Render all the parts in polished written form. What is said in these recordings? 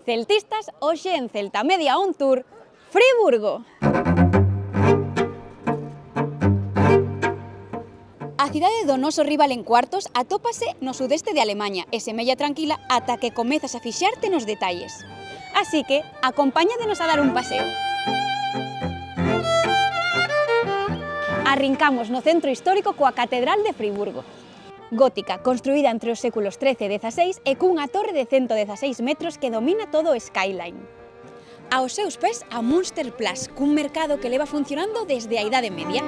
Celtistas, hoxe en Celta Media On Tour, Friburgo. A cidade do noso rival en cuartos atópase no sudeste de Alemaña e semella tranquila ata que comezas a fixarte nos detalles. Así que, acompáñadenos a dar un paseo. Arrincamos no centro histórico coa Catedral de Friburgo. Gótica, construída entre os séculos XIII e XVI e cunha torre de 116 metros que domina todo o skyline. Aos seus pés, a Münsterplatz, cun mercado que leva funcionando desde a Idade Media.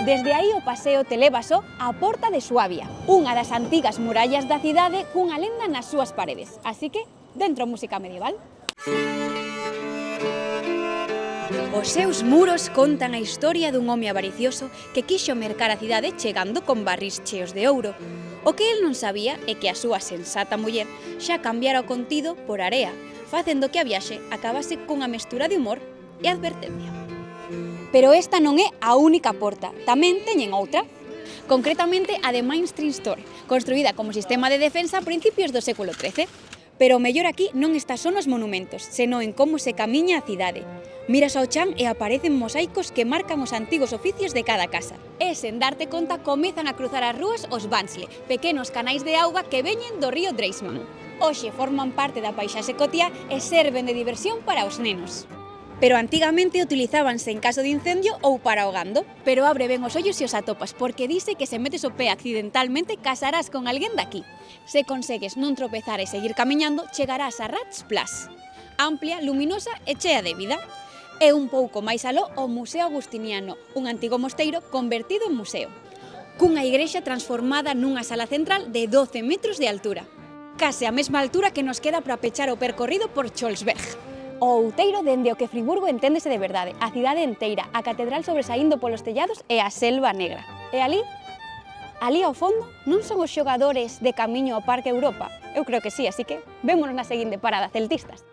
Desde aí o paseo te leva só á Porta de Suabia, unha das antigas murallas da cidade cunha lenda nas súas paredes. Así que, dentro música medieval. Os seus muros contan a historia dun home avaricioso que quixo mercar a cidade chegando con barris cheos de ouro. O que el non sabía é que a súa sensata muller xa cambiara o contido por area, facendo que a viaxe acabase cunha mestura de humor e advertencia. Pero esta non é a única porta, tamén teñen outra. Concretamente a de Main Street Store, construída como sistema de defensa a principios do século XIII. Pero o mellor aquí non está só nos monumentos, senón en como se camiña a cidade. Miras ao chan e aparecen mosaicos que marcan os antigos oficios de cada casa. E sen darte conta comezan a cruzar as rúas os Bandsle, pequenos canais de auga que veñen do río Dreisman. Hoxe forman parte da paisaxe cotiá e serven de diversión para os nenos. Pero antigamente utilizábanse en caso de incendio ou para ahogando. Pero abre ben os ollos e os atopas, porque dice que se metes o pé accidentalmente casarás con alguén daqui. Se consegues non tropezar e seguir camiñando, chegarás a Ratsplatz, amplia, luminosa e chea de vida. E un pouco máis aló o Museo Agustiniano, un antigo mosteiro convertido en museo, cunha igrexa transformada nunha sala central de 12 metros de altura, case a mesma altura que nos queda para pechar o percorrido por Scholzberg. O outeiro dende o que Friburgo enténdese de verdade, a cidade enteira, a catedral sobresaindo polos tellados e a selva negra. E ali ao fondo, non son os xogadores de camiño ao Parque Europa? Eu creo que sí, así que vémonos na seguinte parada, celtistas.